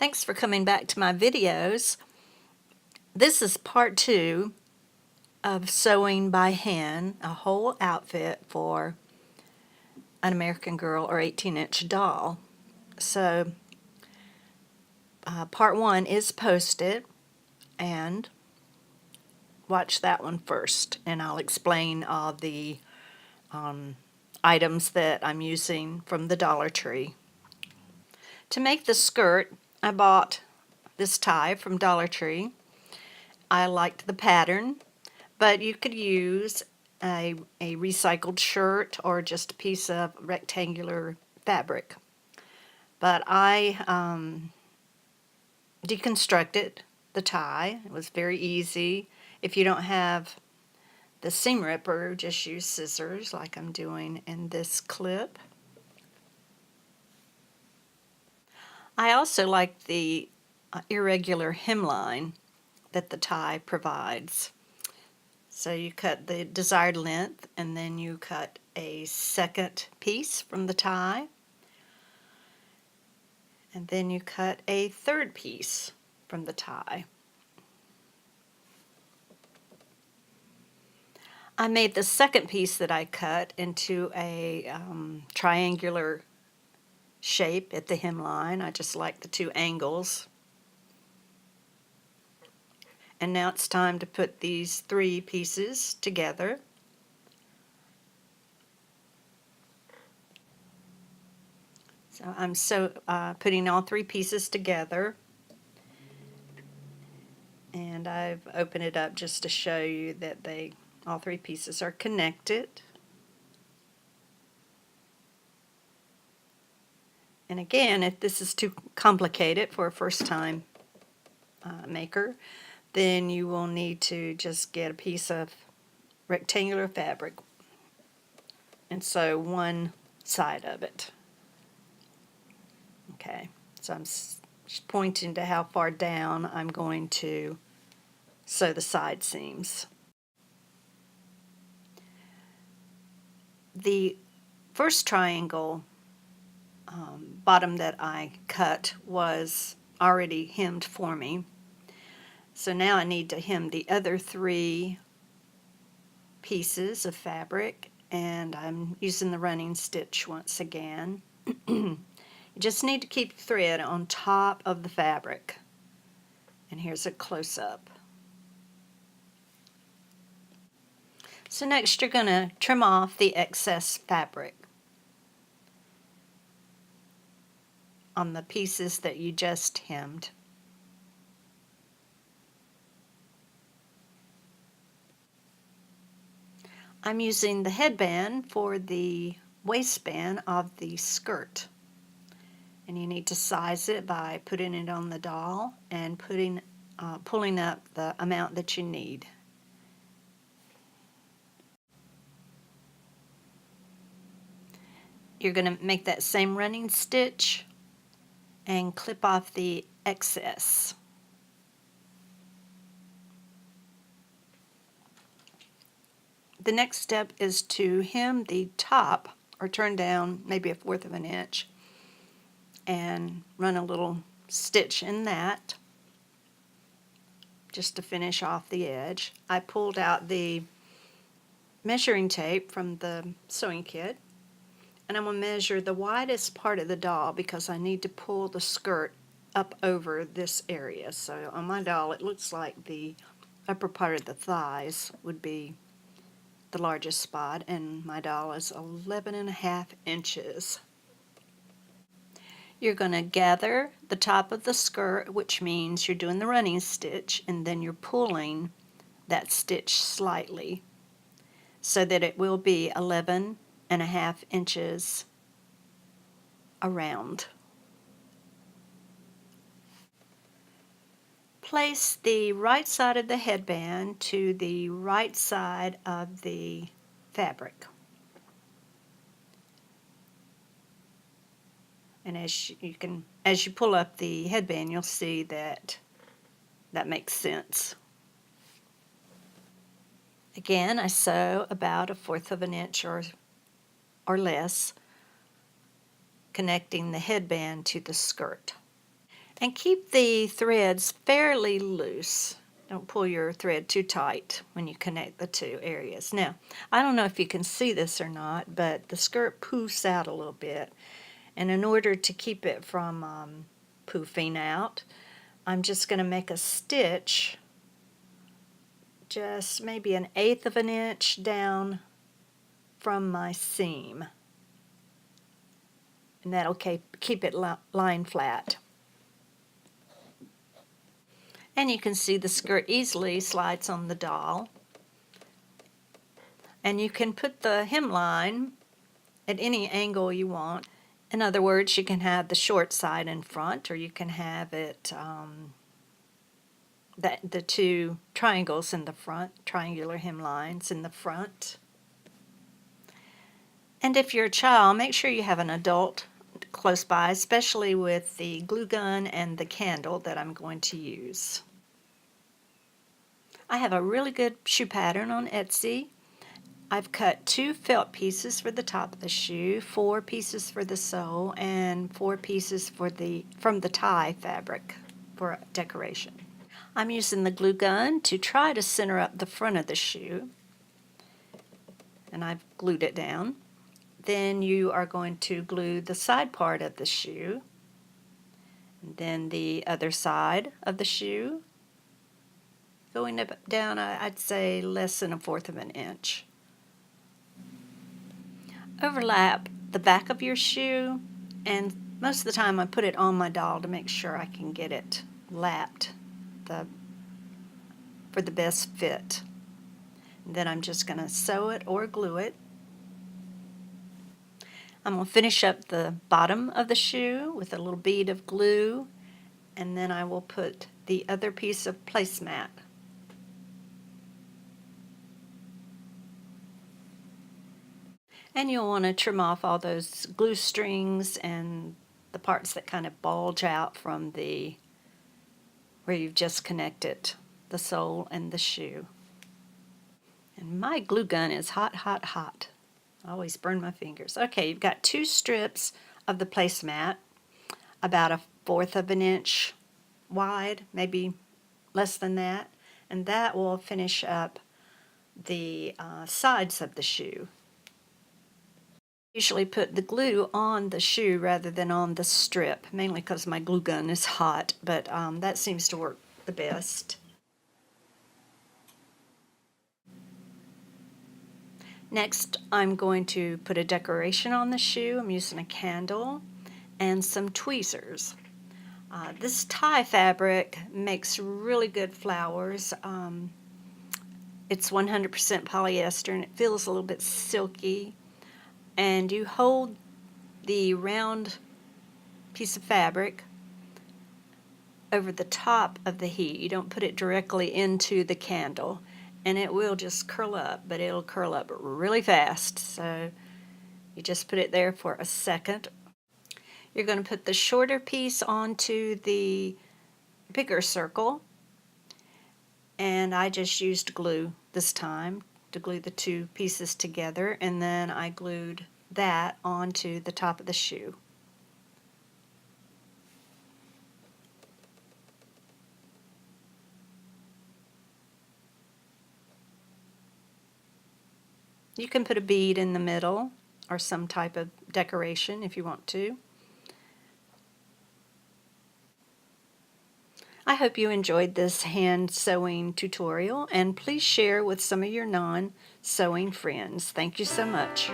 Thanks for coming back to my videos. This is part 2 of sewing by hand a whole outfit for an American Girl or 18-inch doll. So part 1 is posted, and watch that one first, and I'll explain all the items that I'm using from the Dollar Tree. To make the skirt, I bought this tie from Dollar Tree. I liked the pattern, but you could use a recycled shirt or just a piece of rectangular fabric. But I deconstructed the tie. It was very easy. If you don't have the seam ripper, just use scissors like I'm doing in this clip. I also like the irregular hemline that the tie provides. So you cut the desired length, and then you cut a second piece from the tie, and then you cut a third piece from the tie. I made the second piece that I cut into a triangular shape at the hemline. I just like the two angles. And now it's time to put these 3 pieces together. So I'm putting all 3 pieces together, and I've opened it up just to show you that all 3 pieces are connected. And again, if this is too complicated for a first-time maker, then you will need to just get a piece of rectangular fabric and sew one side of it. Okay, so I'm just pointing to how far down I'm going to sew the side seams. The first triangle bottom that I cut was already hemmed for me. So now I need to hem the other 3 pieces of fabric, and I'm using the running stitch once again. You just need to keep the thread on top of the fabric. And here's a close-up. So next you're going to trim off the excess fabric on the pieces that you just hemmed. I'm using the headband for the waistband of the skirt. And you need to size it by putting it on the doll and pulling up the amount that you need. You're going to make that same running stitch and clip off the excess. The next step is to hem the top, or turn down maybe 1/4 of an inch, and run a little stitch in that just to finish off the edge. I pulled out the measuring tape from the sewing kit, and I'm going to measure the widest part of the doll because I need to pull the skirt up over this area. So on my doll it looks like the upper part of the thighs would be the largest spot, and my doll is 11.5 inches. You're going to gather the top of the skirt, which means you're doing the running stitch, and then you're pulling that stitch slightly so that it will be 11.5 inches around. Place the right side of the headband to the right side of the fabric. And as you pull up the headband, you'll see that makes sense. Again, I sew about 1/4 of an inch or less, connecting the headband to the skirt. And keep the threads fairly loose. Don't pull your thread too tight when you connect the two areas. Now, I don't know if you can see this or not, but the skirt poofs out a little bit. And in order to keep it from poofing out, I'm just going to make a stitch just maybe 1/8 of an inch down from my seam. And that'll keep it lying flat. And you can see the skirt easily slides on the doll. And you can put the hemline at any angle you want. In other words, you can have the short side in front, or you can have it the two triangles in the front, triangular hemlines in the front. And if you're a child, make sure you have an adult close by, especially with the glue gun and the candle that I'm going to use. I have a really good shoe pattern on Etsy. I've cut 2 felt pieces for the top of the shoe, 4 pieces for the sole, and 4 pieces from the tie fabric for decoration. I'm using the glue gun to try to center up the front of the shoe, and I've glued it down. Then you are going to glue the side part of the shoe, and then the other side of the shoe, going up down, I'd say less than 1/4 of an inch. Overlap the back of your shoe, and most of the time I put it on my doll to make sure I can get it lapped for the best fit. And then I'm just going to sew it or glue it. I'm going to finish up the bottom of the shoe with a little bead of glue, and then I will put the other piece of placemat. And you'll want to trim off all those glue strings and the parts that kind of bulge out from where you've just connected the sole and the shoe. And my glue gun is hot, hot, hot. I always burn my fingers. Okay, you've got 2 strips of the placemat, about 1/4 of an inch wide, maybe less than that, and that will finish up the sides of the shoe. Usually put the glue on the shoe rather than on the strip, mainly because my glue gun is hot, but that seems to work the best. Next, I'm going to put a decoration on the shoe. I'm using a candle and some tweezers. This tie fabric makes really good flowers. It's 100% polyester and it feels a little bit silky. And you hold the round piece of fabric over the top of the heat. You don't put it directly into the candle, and it will just curl up, but it'll curl up really fast. So you just put it there for a second. You're going to put the shorter piece onto the bigger circle, and I just used glue this time to glue the 2 pieces together, and then I glued that onto the top of the shoe. You can put a bead in the middle or some type of decoration if you want to. I hope you enjoyed this hand sewing tutorial, and please share with some of your non-sewing friends. Thank you so much.